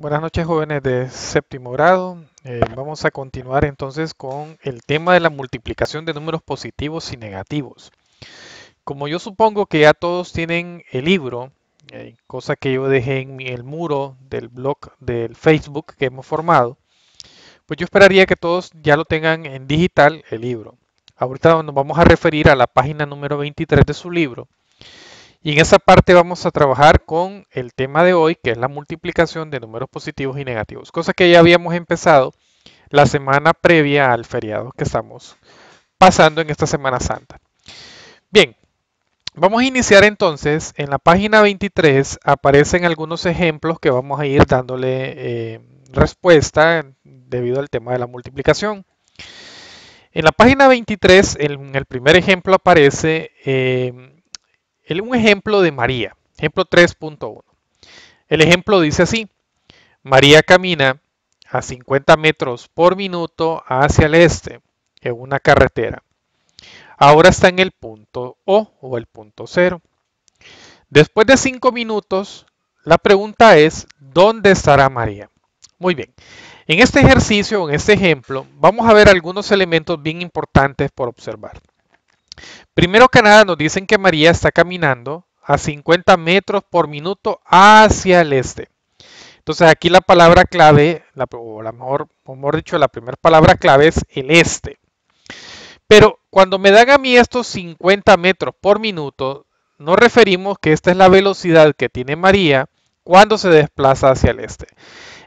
Buenas noches, jóvenes de séptimo grado. Vamos a continuar entonces con el tema de la multiplicación de números positivos y negativos. Como yo supongo que ya todos tienen el libro, cosa que yo dejé en el muro del blog del Facebook que hemos formado, pues yo esperaría que todos ya lo tengan en digital el libro. Ahorita nos vamos a referir a la página número 23 de su libro. Y en esa parte vamos a trabajar con el tema de hoy, que es la multiplicación de números positivos y negativos, cosa que ya habíamos empezado la semana previa al feriado que estamos pasando en esta Semana Santa. Bien, vamos a iniciar entonces. En la página 23 aparecen algunos ejemplos que vamos a ir dándole respuesta debido al tema de la multiplicación. En la página 23, en el primer ejemplo aparece un ejemplo de María, ejemplo 3.1. El ejemplo dice así: María camina a 50 metros por minuto hacia el este en una carretera. Ahora está en el punto O el punto cero. Después de 5 minutos, la pregunta es: ¿dónde estará María? Muy bien. En este ejercicio, en este ejemplo, vamos a ver algunos elementos bien importantes por observar. Primero que nada, nos dicen que María está caminando a 50 metros por minuto hacia el este. Entonces aquí la palabra clave, o mejor dicho, la primera palabra clave es el este. Pero cuando me dan a mí estos 50 metros por minuto, nos referimos que esta es la velocidad que tiene María cuando se desplaza hacia el este.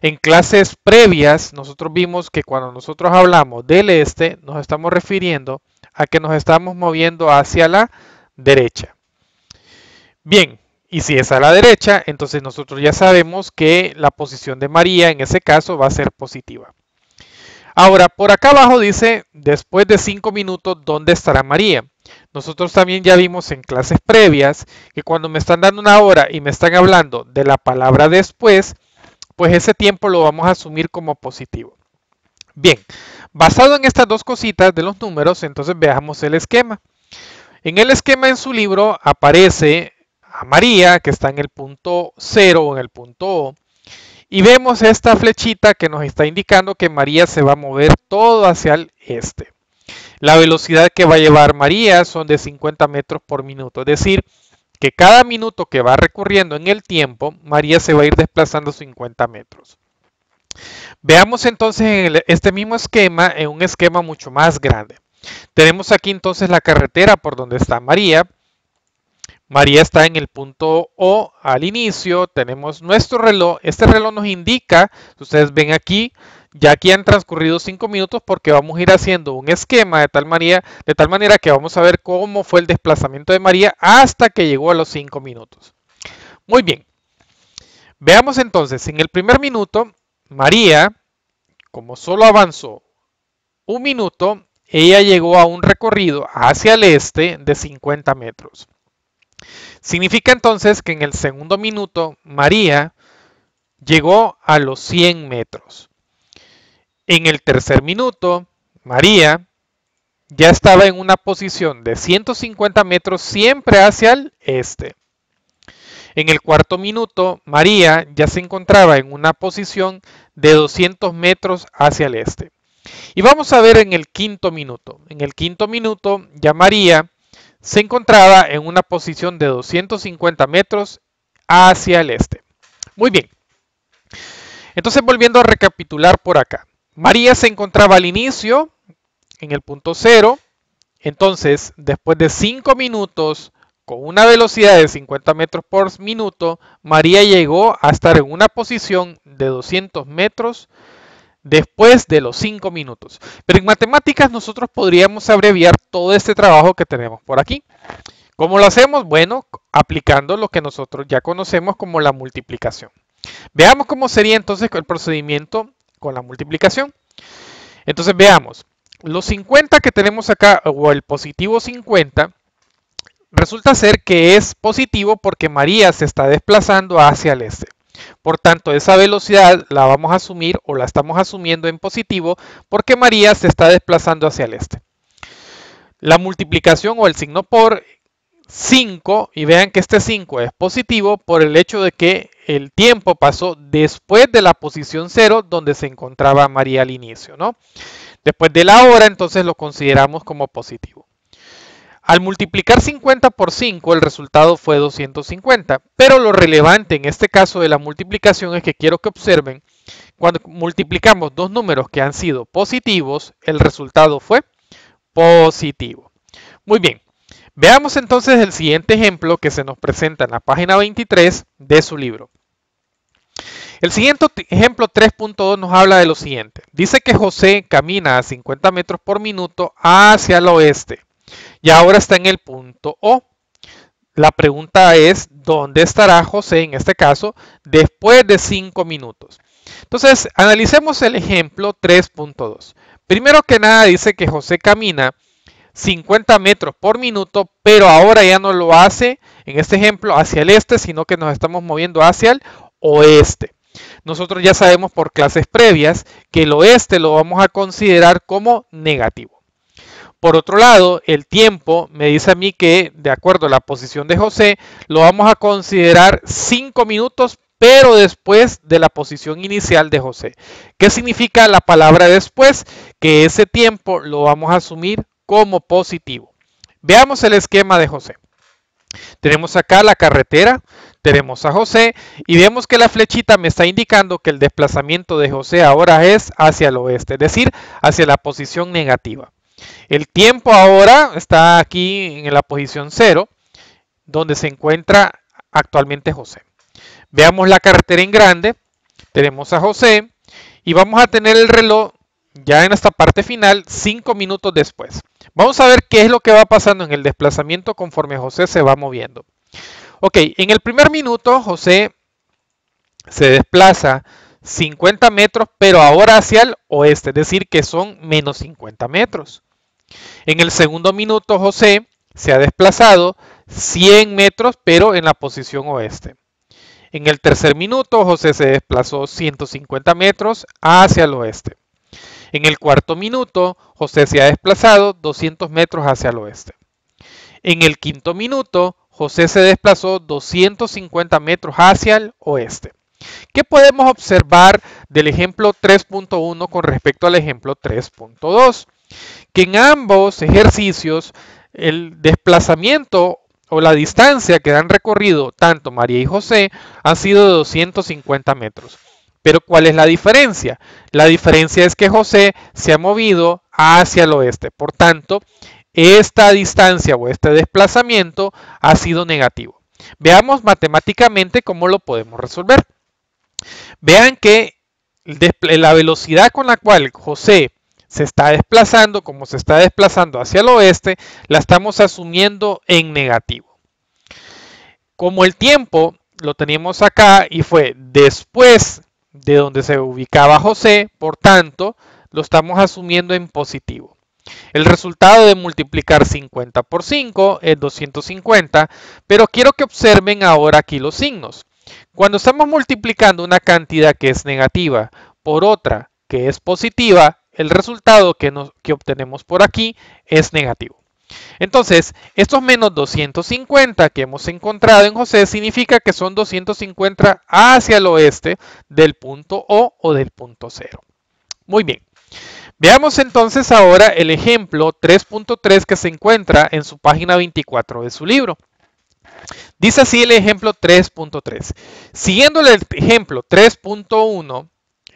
En clases previas, nosotros vimos que cuando nosotros hablamos del este, nos estamos refiriendo a que nos estamos moviendo hacia la derecha. Bien, y si es a la derecha, entonces nosotros ya sabemos que la posición de María en ese caso va a ser positiva. Ahora, por acá abajo dice, después de 5 minutos, ¿dónde estará María? Nosotros también ya vimos en clases previas que cuando me están dando una hora y me están hablando de la palabra después, pues ese tiempo lo vamos a asumir como positivo. Bien, basado en estas dos cositas de los números, entonces veamos el esquema. En el esquema en su libro aparece a María, que está en el punto 0 o en el punto O, y vemos esta flechita que nos está indicando que María se va a mover todo hacia el este. La velocidad que va a llevar María son de 50 metros por minuto, es decir, que cada minuto que va recorriendo en el tiempo, María se va a ir desplazando 50 metros. Veamos entonces este mismo esquema en un esquema mucho más grande. Tenemos aquí entonces la carretera por donde está María. María está en el punto O al inicio. Tenemos nuestro reloj. Este reloj nos indica, si ustedes ven aquí, ya aquí han transcurrido 5 minutos porque vamos a ir haciendo un esquema de tal manera que vamos a ver cómo fue el desplazamiento de María hasta que llegó a los 5 minutos. Muy bien. Veamos entonces, en el primer minuto, María, como solo avanzó un minuto, ella llegó a un recorrido hacia el este de 50 metros. Significa entonces que en el segundo minuto María llegó a los 100 metros. En el tercer minuto, María ya estaba en una posición de 150 metros siempre hacia el este. En el cuarto minuto, María ya se encontraba en una posición de 200 metros hacia el este. Y vamos a ver en el quinto minuto. En el quinto minuto, ya María se encontraba en una posición de 250 metros hacia el este. Muy bien. Entonces, volviendo a recapitular por acá. María se encontraba al inicio, en el punto 0. Entonces, después de 5 minutos, con una velocidad de 50 metros por minuto, María llegó a estar en una posición de 200 metros después de los 5 minutos. Pero en matemáticas nosotros podríamos abreviar todo este trabajo que tenemos por aquí. ¿Cómo lo hacemos? Bueno, aplicando lo que nosotros ya conocemos como la multiplicación. Veamos cómo sería entonces el procedimiento con la multiplicación. Entonces veamos, los 50 que tenemos acá, o el positivo 50, resulta ser que es positivo porque María se está desplazando hacia el este. Por tanto, esa velocidad la vamos a asumir o la estamos asumiendo en positivo porque María se está desplazando hacia el este. La multiplicación o el signo por 5 y vean que este 5 es positivo por el hecho de que el tiempo pasó después de la posición 0 donde se encontraba María al inicio, ¿no? Después de la hora, entonces lo consideramos como positivo. Al multiplicar 50 por 5, el resultado fue 250, pero lo relevante en este caso de la multiplicación es que quiero que observen, cuando multiplicamos dos números que han sido positivos, el resultado fue positivo. Muy bien, veamos entonces el siguiente ejemplo que se nos presenta en la página 23 de su libro. El siguiente ejemplo 3.2 nos habla de lo siguiente. Dice que José camina a 50 metros por minuto hacia el oeste y ahora está en el punto O. La pregunta es, ¿dónde estará José en este caso después de 5 minutos? Entonces, analicemos el ejemplo 3.2. Primero que nada dice que José camina 50 metros por minuto, pero ahora ya no lo hace, en este ejemplo, hacia el este, sino que nos estamos moviendo hacia el oeste. Nosotros ya sabemos por clases previas que el oeste lo vamos a considerar como negativo. Por otro lado, el tiempo me dice a mí que, de acuerdo a la posición de José, lo vamos a considerar 5 minutos, pero después de la posición inicial de José. ¿Qué significa la palabra después? Que ese tiempo lo vamos a asumir como positivo. Veamos el esquema de José. Tenemos acá la carretera, tenemos a José y vemos que la flechita me está indicando que el desplazamiento de José ahora es hacia el oeste, es decir, hacia la posición negativa. El tiempo ahora está aquí en la posición 0, donde se encuentra actualmente José. Veamos la carretera en grande, tenemos a José y vamos a tener el reloj ya en esta parte final 5 minutos después. Vamos a ver qué es lo que va pasando en el desplazamiento conforme José se va moviendo. Ok, en el primer minuto José se desplaza 50 metros, pero ahora hacia el oeste, es decir, que son menos 50 metros. En el segundo minuto José se ha desplazado 100 metros, pero en la posición oeste. En el tercer minuto José se desplazó 150 metros hacia el oeste. En el cuarto minuto José se ha desplazado 200 metros hacia el oeste. En el quinto minuto José se desplazó 250 metros hacia el oeste. ¿Qué podemos observar del ejemplo 3.1 con respecto al ejemplo 3.2? Que en ambos ejercicios el desplazamiento o la distancia que han recorrido tanto María y José han sido de 250 metros. Pero ¿cuál es la diferencia? La diferencia es que José se ha movido hacia el oeste. Por tanto, esta distancia o este desplazamiento ha sido negativo. Veamos matemáticamente cómo lo podemos resolver. Vean que la velocidad con la cual José se está desplazando, como se está desplazando hacia el oeste, la estamos asumiendo en negativo. Como el tiempo lo teníamos acá y fue después de donde se ubicaba José, por tanto, lo estamos asumiendo en positivo. El resultado de multiplicar 50 por 5 es 250, pero quiero que observen ahora aquí los signos. Cuando estamos multiplicando una cantidad que es negativa por otra que es positiva, el resultado que obtenemos por aquí es negativo. Entonces, estos menos 250 que hemos encontrado en José significa que son 250 hacia el oeste del punto O del punto 0. Muy bien. Veamos entonces ahora el ejemplo 3.3 que se encuentra en su página 24 de su libro. Dice así el ejemplo 3.3. Siguiendo el ejemplo 3.1,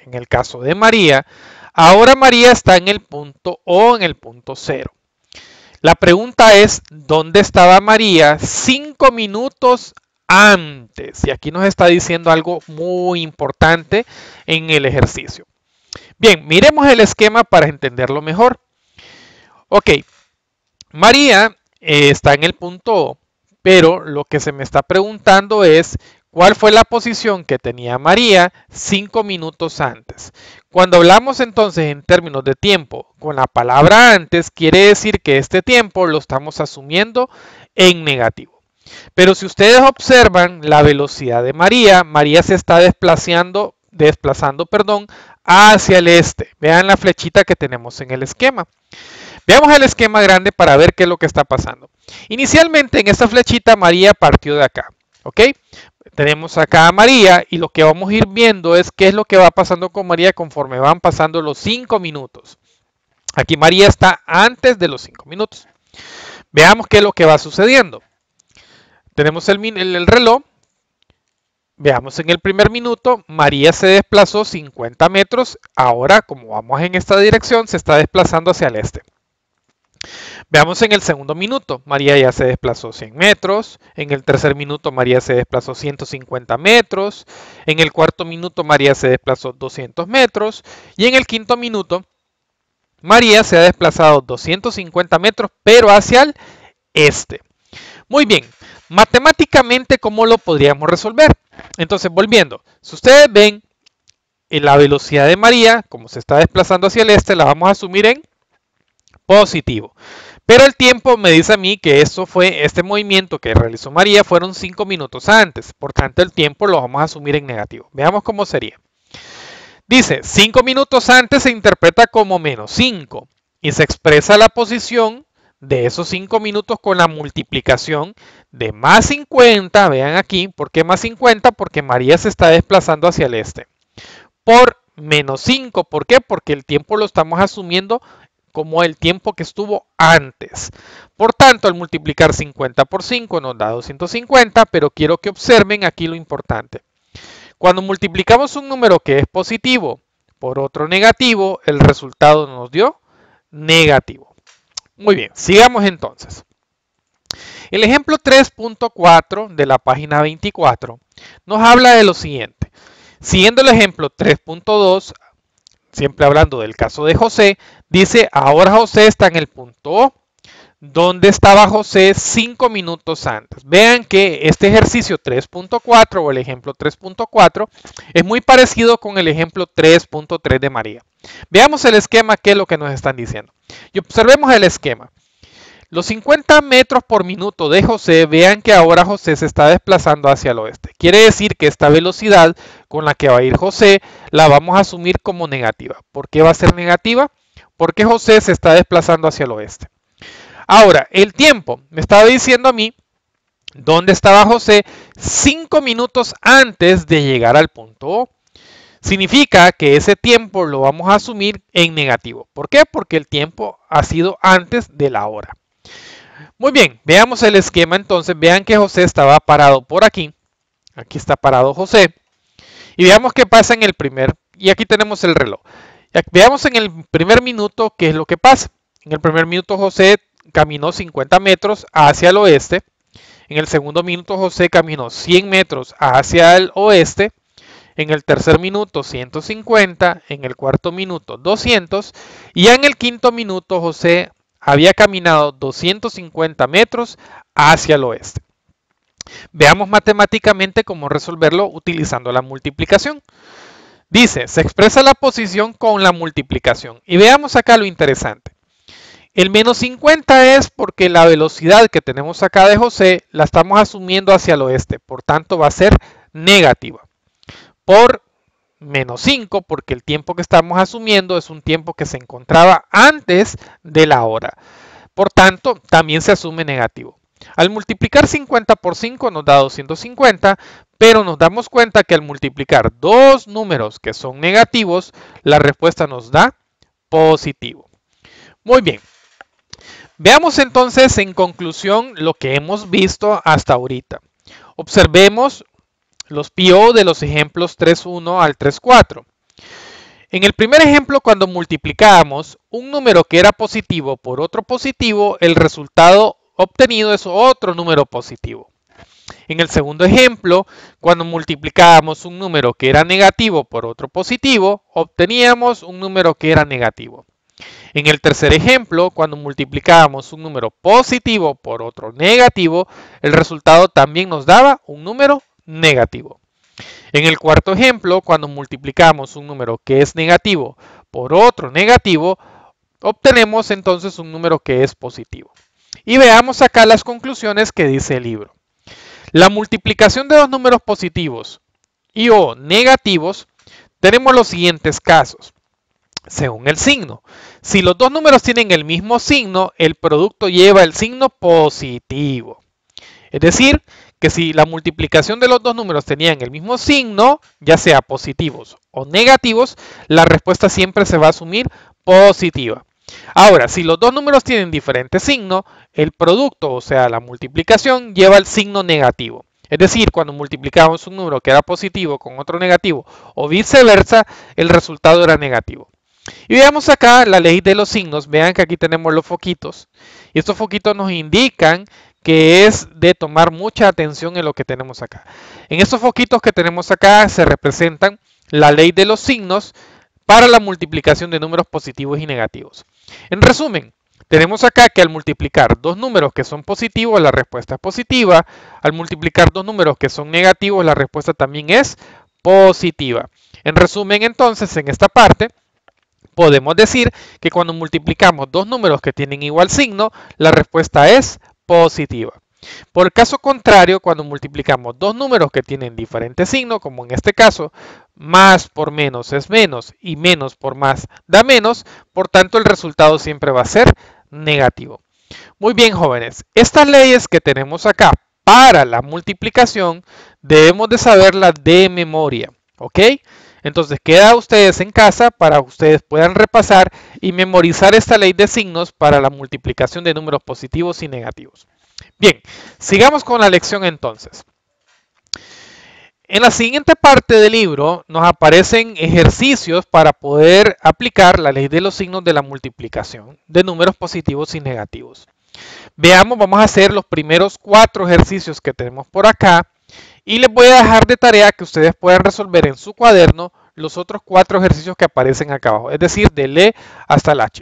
en el caso de María, ahora María está en el punto O en el punto 0. La pregunta es, ¿dónde estaba María 5 minutos antes? Y aquí nos está diciendo algo muy importante en el ejercicio. Bien, miremos el esquema para entenderlo mejor. Ok, María está en el punto O, pero lo que se me está preguntando es cuál fue la posición que tenía María 5 minutos antes. Cuando hablamos entonces en términos de tiempo con la palabra antes, quiere decir que este tiempo lo estamos asumiendo en negativo. Pero si ustedes observan la velocidad de María, María se está desplazando hacia el este. Vean la flechita que tenemos en el esquema. Veamos el esquema grande para ver qué es lo que está pasando. Inicialmente en esta flechita María partió de acá, ¿ok? Tenemos acá a María y lo que vamos a ir viendo es qué es lo que va pasando con María conforme van pasando los 5 minutos. Aquí María está antes de los 5 minutos. Veamos qué es lo que va sucediendo. Tenemos el reloj. Veamos en el primer minuto, María se desplazó 50 metros. Ahora, como vamos en esta dirección, se está desplazando hacia el este. Veamos en el segundo minuto, María ya se desplazó 100 metros. En el tercer minuto, María se desplazó 150 metros. En el cuarto minuto, María se desplazó 200 metros. Y en el quinto minuto, María se ha desplazado 250 metros, pero hacia el este. Muy bien, matemáticamente, ¿cómo lo podríamos resolver? Entonces, volviendo, si ustedes ven la velocidad de María, como se está desplazando hacia el este, la vamos a asumir en positivo. Pero el tiempo me dice a mí que este movimiento que realizó María fueron 5 minutos antes. Por tanto, el tiempo lo vamos a asumir en negativo. Veamos cómo sería. Dice, 5 minutos antes se interpreta como menos 5 y se expresa la posición de esos 5 minutos con la multiplicación de más 50, vean aquí, ¿por qué más 50? Porque María se está desplazando hacia el este. Por menos 5, ¿por qué? Porque el tiempo lo estamos asumiendo como el tiempo que estuvo antes. Por tanto, al multiplicar 50 por 5 nos da 250, pero quiero que observen aquí lo importante. Cuando multiplicamos un número que es positivo por otro negativo, el resultado nos dio negativo. Muy bien, sigamos entonces. El ejemplo 3.4 de la página 24 nos habla de lo siguiente. Siguiendo el ejemplo 3.2, siempre hablando del caso de José, dice, ahora José está en el punto O. ¿Dónde estaba José 5 minutos antes? Vean que este ejercicio 3.4 o el ejemplo 3.4 es muy parecido con el ejemplo 3.3 de María. Veamos el esquema, qué es lo que nos están diciendo. Y observemos el esquema. Los 50 metros por minuto de José, vean que ahora José se está desplazando hacia el oeste. Quiere decir que esta velocidad con la que va a ir José la vamos a asumir como negativa. ¿Por qué va a ser negativa? Porque José se está desplazando hacia el oeste. Ahora, el tiempo me estaba diciendo a mí dónde estaba José 5 minutos antes de llegar al punto O. Significa que ese tiempo lo vamos a asumir en negativo. ¿Por qué? Porque el tiempo ha sido antes de la hora. Muy bien, veamos el esquema entonces. Vean que José estaba parado por aquí. Aquí está parado José. Y veamos qué pasa en el y aquí tenemos el reloj. Veamos en el primer minuto qué es lo que pasa. En el primer minuto José caminó 50 metros hacia el oeste. En el segundo minuto José caminó 100 metros hacia el oeste. En el tercer minuto 150. En el cuarto minuto 200. Y en el quinto minuto José había caminado 250 metros hacia el oeste. Veamos matemáticamente cómo resolverlo utilizando la multiplicación. Dice, se expresa la posición con la multiplicación. Y veamos acá lo interesante. El menos 50 es porque la velocidad que tenemos acá de José la estamos asumiendo hacia el oeste. Por tanto, va a ser negativa. Por menos 5, porque el tiempo que estamos asumiendo es un tiempo que se encontraba antes de la hora. Por tanto, también se asume negativo. Al multiplicar 50 por 5 nos da 250, pero nos damos cuenta que al multiplicar dos números que son negativos, la respuesta nos da positivo. Muy bien. Veamos entonces en conclusión lo que hemos visto hasta ahorita. Observemos los PO de los ejemplos 3.1 al 3.4. En el primer ejemplo, cuando multiplicábamos un número que era positivo por otro positivo, el resultado obtenido es otro número positivo. En el segundo ejemplo, cuando multiplicábamos un número que era negativo por otro positivo, obteníamos un número que era negativo. En el tercer ejemplo, cuando multiplicábamos un número positivo por otro negativo, el resultado también nos daba un número negativo. En el cuarto ejemplo, cuando multiplicamos un número que es negativo por otro negativo, obtenemos entonces un número que es positivo. Y veamos acá las conclusiones que dice el libro. La multiplicación de dos números positivos y o negativos, tenemos los siguientes casos. según el signo. Si los dos números tienen el mismo signo, el producto lleva el signo positivo. Es decir, que si la multiplicación de los dos números tenían el mismo signo, ya sea positivos o negativos, la respuesta siempre se va a asumir positiva. Ahora, si los dos números tienen diferente signo, el producto, o sea, la multiplicación, lleva el signo negativo. Es decir, cuando multiplicábamos un número que era positivo con otro negativo o viceversa, el resultado era negativo. Y veamos acá la ley de los signos. Vean que aquí tenemos los foquitos. Y estos foquitos nos indican que es de tomar mucha atención en lo que tenemos acá. En estos foquitos que tenemos acá se representan la ley de los signos para la multiplicación de números positivos y negativos. En resumen, tenemos acá que al multiplicar dos números que son positivos, la respuesta es positiva. Al multiplicar dos números que son negativos, la respuesta también es positiva. En resumen, entonces, en esta parte, podemos decir que cuando multiplicamos dos números que tienen igual signo, la respuesta es positiva. Por el caso contrario, cuando multiplicamos dos números que tienen diferente signo, como en este caso, más por menos es menos y menos por más da menos, por tanto el resultado siempre va a ser negativo. Muy bien, jóvenes, estas leyes que tenemos acá para la multiplicación debemos de saberlas de memoria, ¿ok? Entonces queda a ustedes en casa para que ustedes puedan repasar y memorizar esta ley de signos para la multiplicación de números positivos y negativos. Bien, sigamos con la lección entonces. En la siguiente parte del libro nos aparecen ejercicios para poder aplicar la ley de los signos de la multiplicación de números positivos y negativos. Veamos, vamos a hacer los primeros 4 ejercicios que tenemos por acá y les voy a dejar de tarea que ustedes puedan resolver en su cuaderno los otros 4 ejercicios que aparecen acá abajo, es decir, del E hasta el H.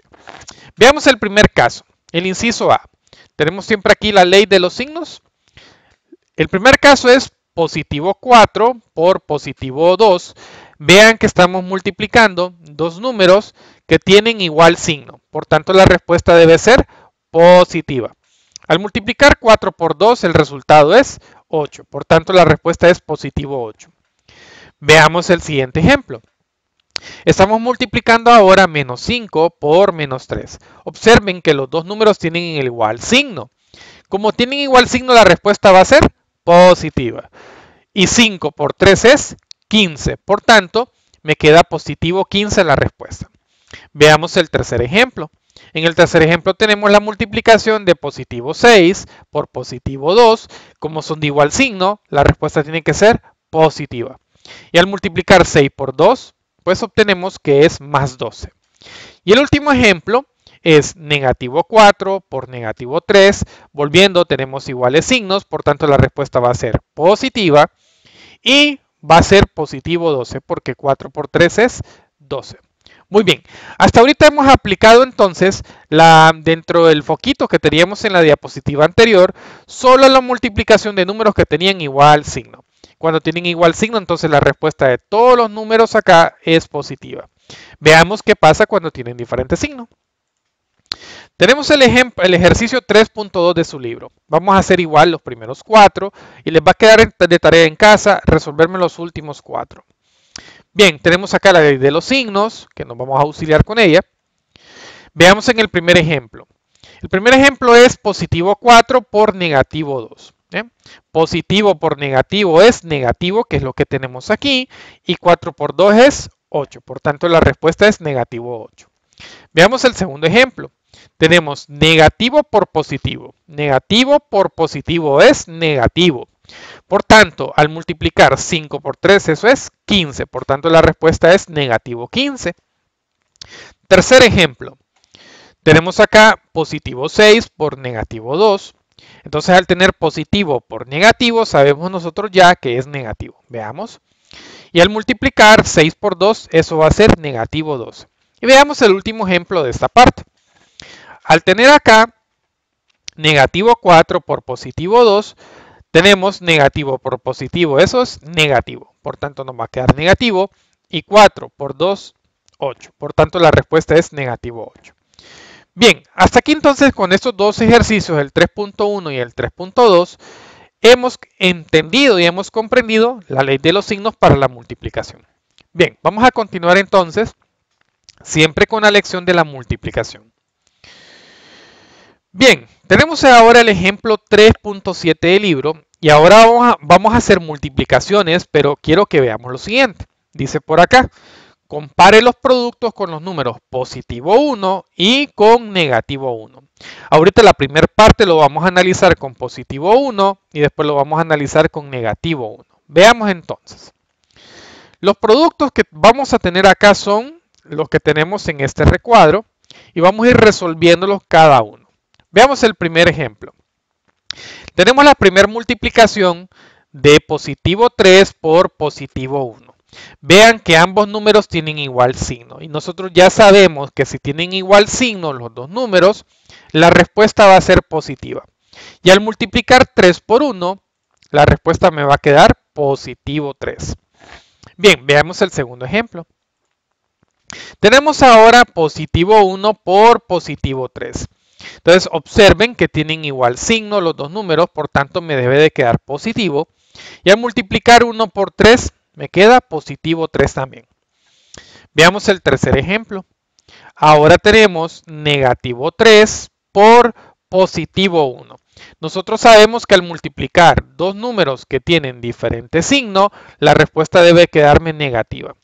Veamos el primer caso, el inciso A. Tenemos siempre aquí la ley de los signos. El primer caso es positivo 4 por positivo 2. Vean que estamos multiplicando dos números que tienen igual signo. Por tanto, la respuesta debe ser positiva. Al multiplicar 4 por 2, el resultado es 8. Por tanto, la respuesta es positivo 8. Veamos el siguiente ejemplo. Estamos multiplicando ahora menos 5 por menos 3. Observen que los dos números tienen el igual signo. Como tienen igual signo, la respuesta va a ser positiva. Y 5 por 3 es 15. Por tanto, me queda positivo 15 la respuesta. Veamos el tercer ejemplo. En el tercer ejemplo tenemos la multiplicación de positivo 6 por positivo 2. Como son de igual signo, la respuesta tiene que ser positiva. Y al multiplicar 6 por 2, pues obtenemos que es más 12. Y el último ejemplo es negativo 4 por negativo 3. Volviendo, tenemos iguales signos, por tanto la respuesta va a ser positiva. Y va a ser positivo 12 porque 4 por 3 es 12. Muy bien, hasta ahorita hemos aplicado entonces dentro del foquito que teníamos en la diapositiva anterior, solo la multiplicación de números que tenían igual signo. Cuando tienen igual signo, entonces la respuesta de todos los números acá es positiva. Veamos qué pasa cuando tienen diferente signo. Tenemos el ejercicio 3.2 de su libro. Vamos a hacer igual los primeros 4 y les va a quedar de tarea en casa resolverme los últimos 4. Bien, tenemos acá la ley de los signos, que nos vamos a auxiliar con ella. Veamos en el primer ejemplo. El primer ejemplo es positivo 4 por negativo 2. Positivo por negativo es negativo, que es lo que tenemos aquí, y 4 por 2 es 8. Por tanto, la respuesta es negativo 8. Veamos el segundo ejemplo. Tenemos negativo por positivo. Negativo por positivo es negativo. Por tanto, al multiplicar 5 por 3, eso es 15. Por tanto, la respuesta es negativo 15. Tercer ejemplo. Tenemos acá positivo 6 por negativo 2. Entonces, al tener positivo por negativo, sabemos nosotros ya que es negativo. Veamos. Y al multiplicar 6 por 2, eso va a ser negativo 12. Y veamos el último ejemplo de esta parte. Al tener acá negativo 4 por positivo 2, tenemos negativo por positivo, eso es negativo. Por tanto, nos va a quedar negativo. Y 4 por 2, 8. Por tanto, la respuesta es negativo 8. Bien, hasta aquí entonces con estos dos ejercicios, el 3.1 y el 3.2, hemos entendido y hemos comprendido la ley de los signos para la multiplicación. Bien, vamos a continuar entonces siempre con la lección de la multiplicación. Bien, tenemos ahora el ejemplo 3.7 del libro y ahora vamos a hacer multiplicaciones, pero quiero que veamos lo siguiente. Dice por acá, compare los productos con los números positivo 1 y con negativo 1. Ahorita la primera parte lo vamos a analizar con positivo 1 y después lo vamos a analizar con negativo 1. Veamos entonces. Los productos que vamos a tener acá son los que tenemos en este recuadro y vamos a ir resolviéndolos cada uno. Veamos el primer ejemplo. Tenemos la primera multiplicación de positivo 3 por positivo 1. Vean que ambos números tienen igual signo y nosotros ya sabemos que si tienen igual signo los dos números, la respuesta va a ser positiva. Y al multiplicar 3 por 1, la respuesta me va a quedar positivo 3. Bien, veamos el segundo ejemplo. Tenemos ahora positivo 1 por positivo 3. Entonces observen que tienen igual signo los dos números, por tanto me debe de quedar positivo. Y al multiplicar 1 por 3 me queda positivo 3 también. Veamos el tercer ejemplo. Ahora tenemos negativo 3 por positivo 1. Nosotros sabemos que al multiplicar dos números que tienen diferente signo, la respuesta debe quedarme negativa.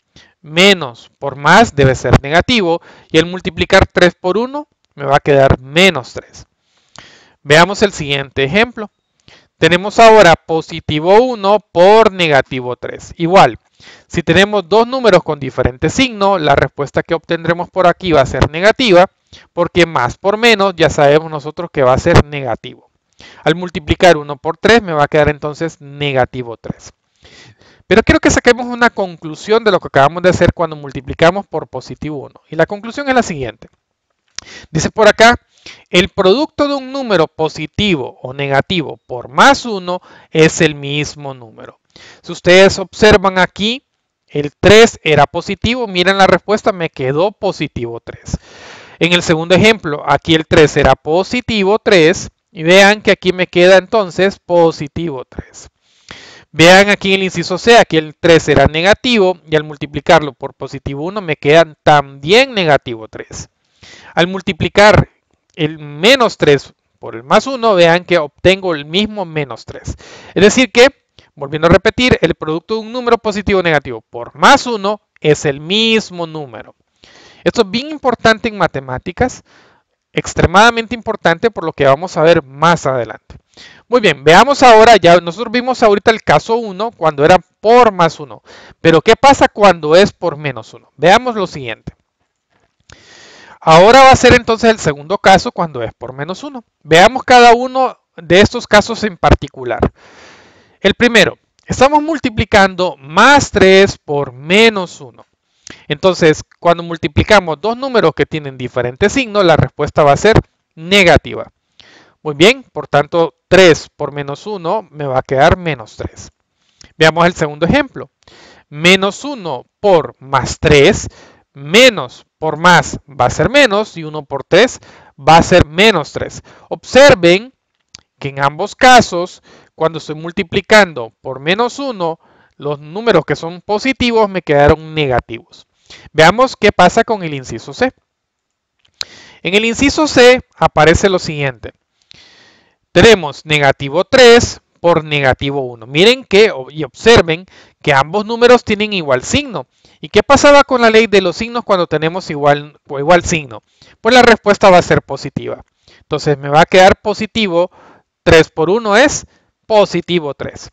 Menos por más debe ser negativo y al multiplicar 3 por 1 me va a quedar menos 3. Veamos el siguiente ejemplo. Tenemos ahora positivo 1 por negativo 3. Igual, si tenemos dos números con diferente signo, la respuesta que obtendremos por aquí va a ser negativa, porque más por menos ya sabemos nosotros que va a ser negativo. Al multiplicar 1 por 3 me va a quedar entonces negativo 3. Pero quiero que saquemos una conclusión de lo que acabamos de hacer cuando multiplicamos por positivo 1. Y la conclusión es la siguiente. Dice por acá, el producto de un número positivo o negativo por más 1 es el mismo número. Si ustedes observan aquí, el 3 era positivo. Miren la respuesta, me quedó positivo 3. En el segundo ejemplo, aquí el 3 era positivo 3. Y vean que aquí me queda entonces positivo 3. Vean aquí en el inciso C, aquí el 3 era negativo y al multiplicarlo por positivo 1 me quedan también negativo 3. Al multiplicar el menos 3 por el más 1, vean que obtengo el mismo menos 3. Es decir que, volviendo a repetir, el producto de un número positivo o negativo por más 1 es el mismo número. Esto es bien importante en matemáticas, extremadamente importante por lo que vamos a ver más adelante. Muy bien, veamos ahora, ya nosotros vimos ahorita el caso 1 cuando era por más 1, pero ¿qué pasa cuando es por menos 1? Veamos lo siguiente. Ahora va a ser entonces el segundo caso cuando es por menos 1. Veamos cada uno de estos casos en particular. El primero, estamos multiplicando más 3 por menos 1. Entonces, cuando multiplicamos dos números que tienen diferentes signos, la respuesta va a ser negativa. Muy bien, por tanto, 3 por menos 1 me va a quedar menos 3. Veamos el segundo ejemplo. Menos 1 por más 3, menos por más va a ser menos y 1 por 3 va a ser menos 3. Observen que en ambos casos, cuando estoy multiplicando por menos 1, los números que son positivos me quedaron negativos. Veamos qué pasa con el inciso C. En el inciso C aparece lo siguiente. Tenemos negativo 3 por negativo 1. Miren que, y observen que ambos números tienen igual signo. ¿Y qué pasaba con la ley de los signos cuando tenemos igual signo? Pues la respuesta va a ser positiva. Entonces me va a quedar positivo. 3 por 1 es positivo 3.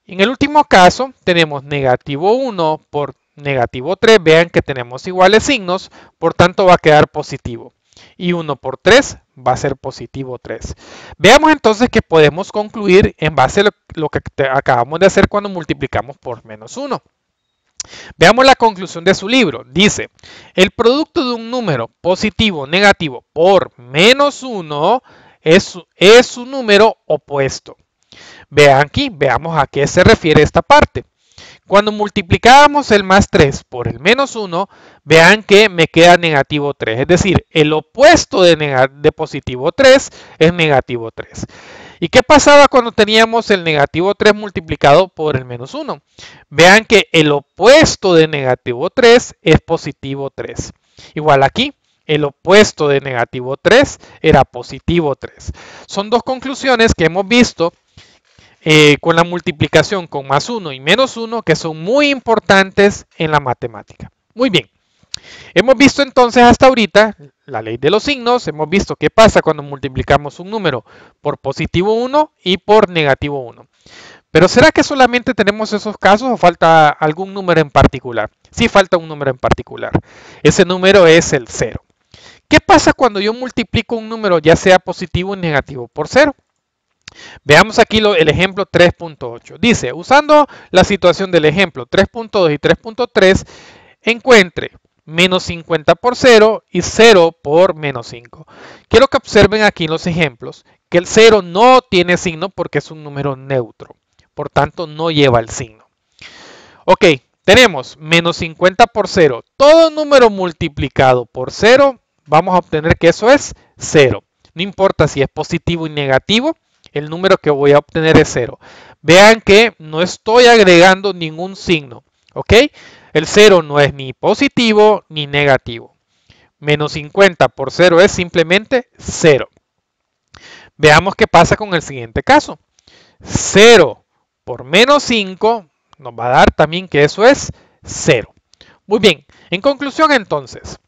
En el último caso tenemos negativo 1 por negativo 3. Vean que tenemos iguales signos, por tanto va a quedar positivo. Y 1 por 3 va a ser positivo 3. Veamos entonces que podemos concluir en base a lo que acabamos de hacer cuando multiplicamos por menos 1. Veamos la conclusión de su libro. Dice, el producto de un número positivo o negativo por menos 1 es un número opuesto. Vean aquí, veamos a qué se refiere esta parte. Cuando multiplicábamos el más 3 por el menos 1, vean que me queda negativo 3. Es decir, el opuesto de positivo 3 es negativo 3. ¿Y qué pasaba cuando teníamos el negativo 3 multiplicado por el menos 1? Vean que el opuesto de negativo 3 es positivo 3. Igual aquí, el opuesto de negativo 3 era positivo 3. Son dos conclusiones que hemos visto con la multiplicación con más 1 y menos 1 que son muy importantes en la matemática. Muy bien. Hemos visto entonces hasta ahorita la ley de los signos, hemos visto qué pasa cuando multiplicamos un número por positivo 1 y por negativo 1. Pero ¿será que solamente tenemos esos casos o falta algún número en particular? Sí, falta un número en particular. Ese número es el 0. ¿Qué pasa cuando yo multiplico un número ya sea positivo o negativo por 0? Veamos aquí el ejemplo 3.8. Dice, usando la situación del ejemplo 3.2 y 3.3, encuentre menos 50 por 0 y 0 por menos 5. Quiero que observen aquí en los ejemplos que el 0 no tiene signo porque es un número neutro. Por tanto, no lleva el signo. Ok, tenemos menos 50 por 0. Todo número multiplicado por 0, vamos a obtener que eso es 0. No importa si es positivo y negativo, el número que voy a obtener es 0. Vean que no estoy agregando ningún signo. ¿Ok? El 0 no es ni positivo ni negativo. Menos 50 por 0 es simplemente 0. Veamos qué pasa con el siguiente caso. 0 por menos 5 nos va a dar también que eso es 0. Muy bien, en conclusión entonces,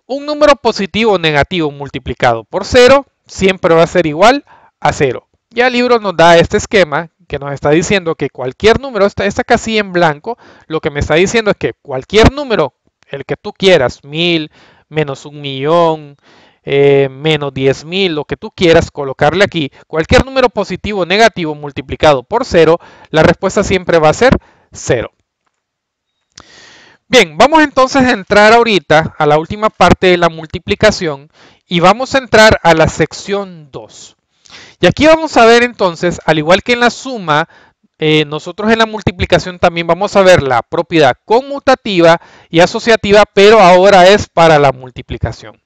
un número positivo o negativo multiplicado por 0 siempre va a ser igual a 0. Ya el libro nos da este esquema que nos está diciendo que cualquier número, esta casilla en blanco, lo que me está diciendo es que cualquier número, el que tú quieras, 1000, menos 1.000.000, menos 10.000, lo que tú quieras colocarle aquí, cualquier número positivo o negativo multiplicado por 0, la respuesta siempre va a ser 0. Bien, vamos entonces a entrar ahorita a la última parte de la multiplicación y vamos a entrar a la sección 2. Y aquí vamos a ver entonces, al igual que en la suma, nosotros en la multiplicación también vamos a ver la propiedad conmutativa y asociativa, pero ahora es para la multiplicación.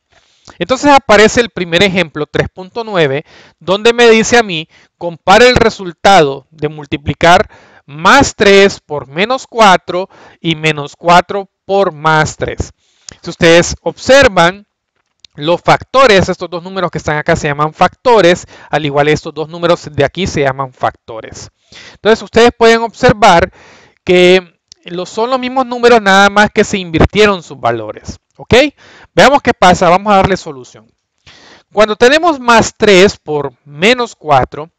Entonces aparece el primer ejemplo, 3.9, donde me dice a mí, compare el resultado de multiplicar más 3 por menos 4 y menos 4 por más 3. Si ustedes observan, los factores, estos dos números que están acá se llaman factores, al igual estos dos números de aquí se llaman factores. Entonces ustedes pueden observar que son los mismos números, nada más que se invirtieron sus valores. ¿Ok? Veamos qué pasa, vamos a darle solución. Cuando tenemos más 3 por menos 4,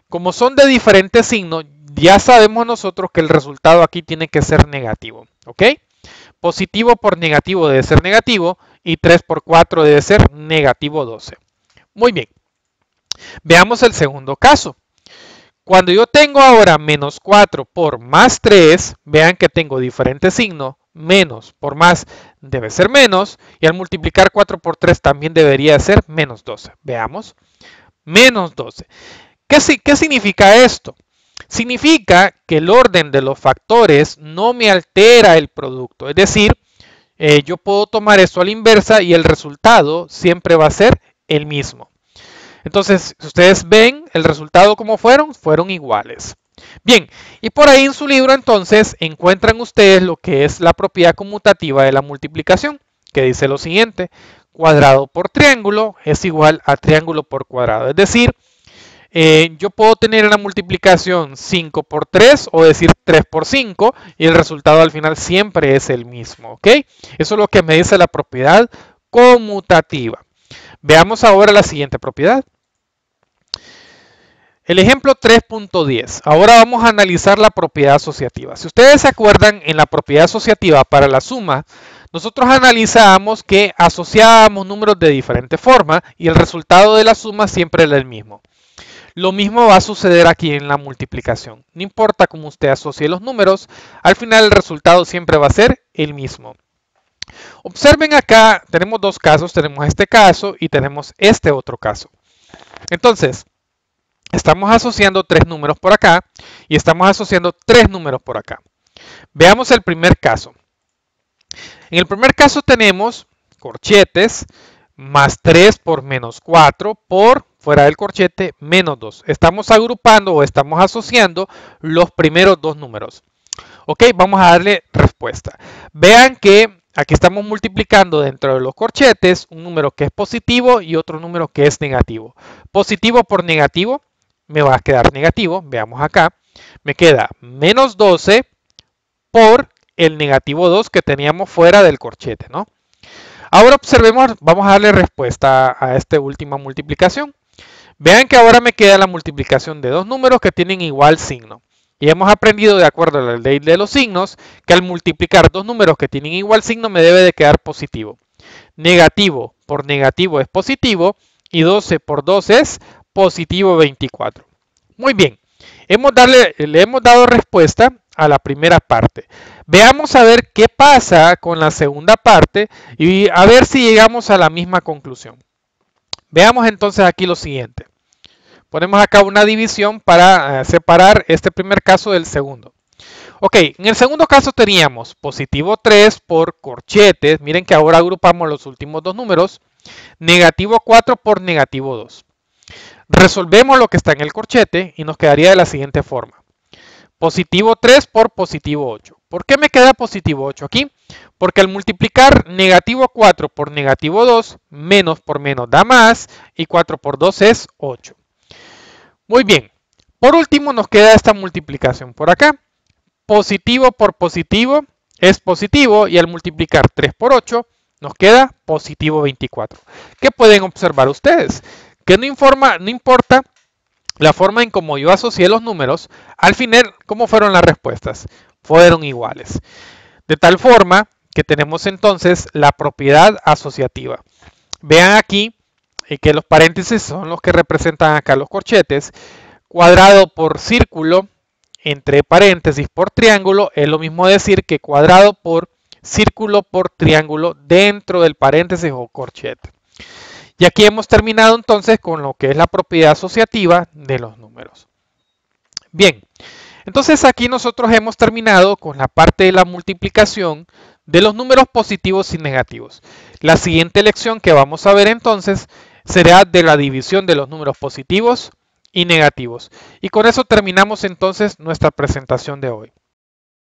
como son de diferentes signos, ya sabemos nosotros que el resultado aquí tiene que ser negativo. ¿Ok? Positivo por negativo debe ser negativo y 3 por 4 debe ser negativo 12. Muy bien. Veamos el segundo caso. Cuando yo tengo ahora menos 4 por más 3, vean que tengo diferentes signos. Menos por más debe ser menos y al multiplicar 4 por 3 también debería ser menos 12. Veamos. Menos 12. ¿Qué significa esto? Significa que el orden de los factores no me altera el producto. Es decir, yo puedo tomar esto a la inversa y el resultado siempre va a ser el mismo. Entonces, si ustedes ven el resultado como fueron iguales. Bien, y por ahí en su libro entonces encuentran ustedes lo que es la propiedad conmutativa de la multiplicación, que dice lo siguiente: cuadrado por triángulo es igual a triángulo por cuadrado. Es decir, yo puedo tener en la multiplicación 5 por 3 o decir 3 por 5 y el resultado al final siempre es el mismo. ¿Ok? Eso es lo que me dice la propiedad conmutativa. Veamos ahora la siguiente propiedad. El ejemplo 3.10. Ahora vamos a analizar la propiedad asociativa. Si ustedes se acuerdan, en la propiedad asociativa para la suma, nosotros analizamos que asociábamos números de diferente forma y el resultado de la suma siempre era el mismo. Lo mismo va a suceder aquí en la multiplicación. No importa cómo usted asocie los números, al final el resultado siempre va a ser el mismo. Observen acá, tenemos dos casos, tenemos este caso y tenemos este otro caso. Entonces, estamos asociando tres números por acá y estamos asociando tres números por acá. Veamos el primer caso. En el primer caso tenemos corchetes más 3 por menos 4 por fuera del corchete menos 2. Estamos agrupando o estamos asociando los primeros dos números. Ok, vamos a darle respuesta. Vean que Aquí estamos multiplicando dentro de los corchetes un número que es positivo y otro número que es negativo. Positivo por negativo me va a quedar negativo. Veamos acá. Me queda menos 12 por el negativo 2 que teníamos fuera del corchete, ¿no? Ahora observemos, vamos a darle respuesta a esta última multiplicación. Vean que ahora me queda la multiplicación de dos números que tienen igual signo. Y hemos aprendido, de acuerdo a la ley de los signos, que al multiplicar dos números que tienen igual signo me debe de quedar positivo. Negativo por negativo es positivo y 12 por 2 es positivo 24. Muy bien, le hemos dado respuesta a la primera parte. Veamos a ver qué pasa con la segunda parte y a ver si llegamos a la misma conclusión. Veamos entonces aquí lo siguiente. Ponemos acá una división para separar este primer caso del segundo. Ok, en el segundo caso teníamos positivo 3 por corchetes. Miren que ahora agrupamos los últimos dos números. Negativo 4 por negativo 2. Resolvemos lo que está en el corchete y nos quedaría de la siguiente forma. Positivo 3 por positivo 8. ¿Por qué me queda positivo 8 aquí? Porque al multiplicar negativo 4 por negativo 2, menos por menos da más y 4 por 2 es 8. Muy bien. Por último nos queda esta multiplicación por acá. Positivo por positivo es positivo y al multiplicar 3 por 8 nos queda positivo 24. ¿Qué pueden observar ustedes? Que no importa la forma en cómo yo asocié los números, al final, ¿cómo fueron las respuestas? Fueron iguales. De tal forma que tenemos entonces la propiedad asociativa. Vean aquí que los paréntesis son los que representan acá los corchetes. Cuadrado por círculo, entre paréntesis por triángulo, es lo mismo decir que cuadrado por círculo por triángulo dentro del paréntesis o corchete. Y aquí hemos terminado entonces con lo que es la propiedad asociativa de los números. Bien, entonces aquí nosotros hemos terminado con la parte de la multiplicación de los números positivos y negativos. La siguiente lección que vamos a ver entonces será de la división de los números positivos y negativos. Y con eso terminamos entonces nuestra presentación de hoy.